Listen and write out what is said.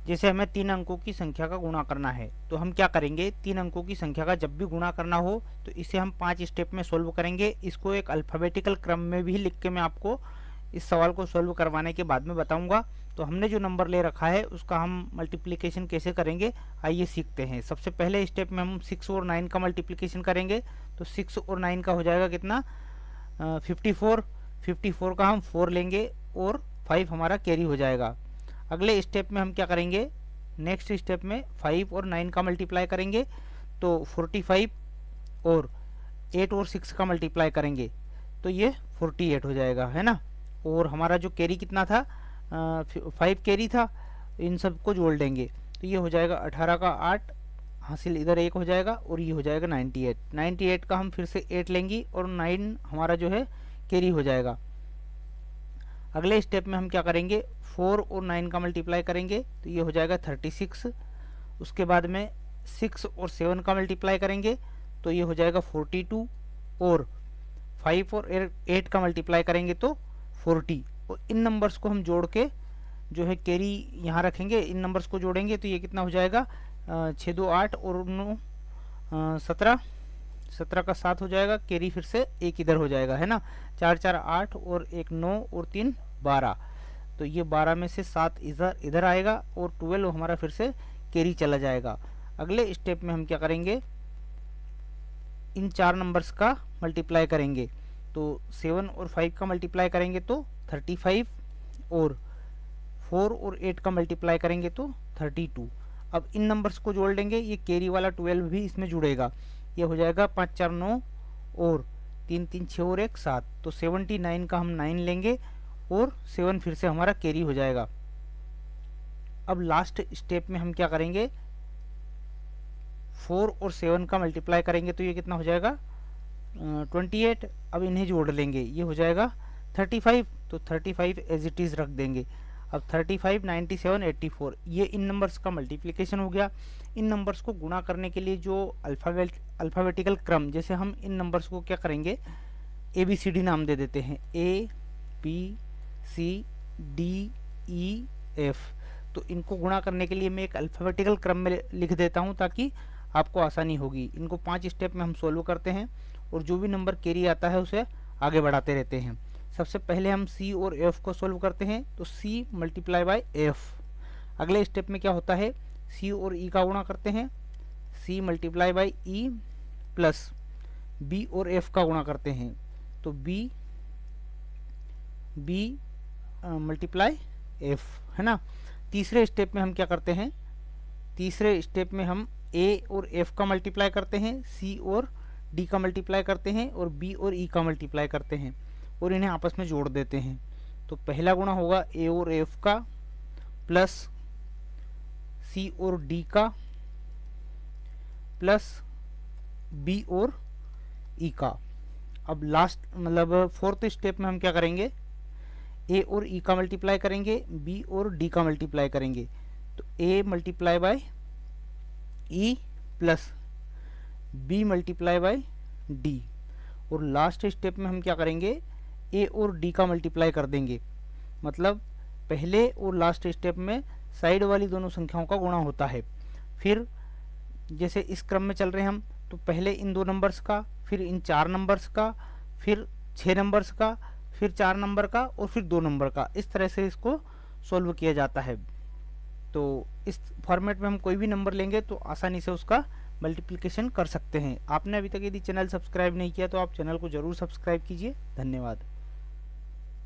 जैसे हमें 3 अंकों की संख्या का गुणा करना है तो हम क्या करेंगे, 3 अंकों की संख्या का जब भी गुणा करना हो तो इसे हम 5 स्टेप में सोल्व करेंगे। इसको एक अल्फ़ाबेटिकल क्रम में भी लिख के मैं आपको इस सवाल को सोल्व करवाने के बाद में बताऊंगा। तो हमने जो नंबर ले रखा है उसका हम मल्टीप्लिकेशन कैसे करेंगे आइए सीखते हैं। सबसे पहले स्टेप में हम 6 और 9 का मल्टीप्लिकेशन करेंगे। तो 6 और 9 का हो जाएगा कितना, 54। 54 का हम 4 लेंगे और 5 हमारा कैरी हो जाएगा। अगले स्टेप में हम क्या करेंगे, नेक्स्ट स्टेप में 5 और 9 का मल्टीप्लाई करेंगे तो 45 और 8 और 6 का मल्टीप्लाई करेंगे तो ये 48 हो जाएगा, है ना। और हमारा जो कैरी कितना था, 5 कैरी था, इन सबको जोड़ देंगे तो ये हो जाएगा 18 का 8 हासिल, इधर 1 हो जाएगा और ये हो जाएगा 98। 98 का हम फिर से 8 लेंगे और 9 हमारा जो है कैरी हो जाएगा। अगले स्टेप में हम क्या करेंगे, 4 और 9 का मल्टीप्लाई करेंगे तो ये हो जाएगा 36। उसके बाद में 6 और 7 का मल्टीप्लाई करेंगे तो ये हो जाएगा 42 और 5 और 8 का मल्टीप्लाई करेंगे तो 40। और इन नंबर्स को हम जोड़ के जो है कैरी यहाँ रखेंगे, इन नंबर्स को जोड़ेंगे तो ये कितना हो जाएगा, 6 2 8 और 9 17, 17 का 7 हो जाएगा, कैरी फिर से एक इधर हो जाएगा, है ना। 4 4 8 और 1 9 और 3 12, तो ये 12 में से 7 इधर इधर आएगा और 12 हमारा फिर से कैरी चला जाएगा। अगले स्टेप में हम क्या करेंगे, इन 4 नंबर्स का मल्टीप्लाई करेंगे तो 7 और 5 का मल्टीप्लाई करेंगे तो 35 और 4 और 8 का मल्टीप्लाई करेंगे तो 32। अब इन नंबर्स को जोड़ लेंगे, ये कैरी वाला 12 भी इसमें जुड़ेगा, ये हो जाएगा 5 4 9 और 3 3 6 और 1 7, तो 79 का हम 9 लेंगे और 7 फिर से हमारा कैरी हो जाएगा। अब लास्ट स्टेप में हम क्या करेंगे, 4 और 7 का मल्टीप्लाई करेंगे तो ये कितना हो जाएगा, 28। अब इन्हें जोड़ लेंगे, ये हो जाएगा 35, तो 35 एज इट इज़ रख देंगे। अब 35 97 84, ये इन नंबर्स का मल्टीप्लिकेशन हो गया। इन नंबर्स को गुणा करने के लिए जो अल्फ़ाबेटिकल क्रम, जैसे हम इन नंबर्स को क्या करेंगे, ABCD नाम दे देते हैं, ABCDEF। तो इनको गुणा करने के लिए मैं एक अल्फ़ाबेटिकल क्रम में लिख देता हूँ ताकि आपको आसानी होगी। इनको 5 स्टेप में हम सोल्व करते हैं और जो भी नंबर कैरी आता है उसे आगे बढ़ाते रहते हैं। सबसे पहले हम C और F को सोल्व करते हैं तो C मल्टीप्लाई बाय F। अगले स्टेप में क्या होता है, C और E का गुणा करते हैं, C multiply by E plus B और F का गुणा करते हैं तो B मल्टीप्लाई F, है ना। तीसरे स्टेप में हम क्या करते हैं, तीसरे स्टेप में हम A और F का मल्टीप्लाई करते हैं, C और D का मल्टीप्लाई करते हैं और B और E का मल्टीप्लाई करते हैं और इन्हें आपस में जोड़ देते हैं। तो पहला गुणा होगा A और F का प्लस C और D का प्लस B और E का। अब लास्ट मतलब फोर्थ स्टेप में हम क्या करेंगे, A और E का मल्टीप्लाई करेंगे, B और D का मल्टीप्लाई करेंगे तो A multiply by E plus B multiply by D। और लास्ट स्टेप में हम क्या करेंगे, A और D का मल्टीप्लाई कर देंगे। मतलब पहले और लास्ट स्टेप में साइड वाली दोनों संख्याओं का गुणा होता है। फिर जैसे इस क्रम में चल रहे हैं हम, तो पहले इन 2 नंबर्स का, फिर इन 4 नंबर्स का, फिर 6 नंबर्स का, फिर 4 नंबर का और फिर 2 नंबर का, इस तरह से इसको सॉल्व किया जाता है। तो इस फॉर्मेट में हम कोई भी नंबर लेंगे तो आसानी से उसका मल्टीप्लिकेशन कर सकते हैं। आपने अभी तक यदि चैनल सब्सक्राइब नहीं किया तो आप चैनल को ज़रूर सब्सक्राइब कीजिए। धन्यवाद।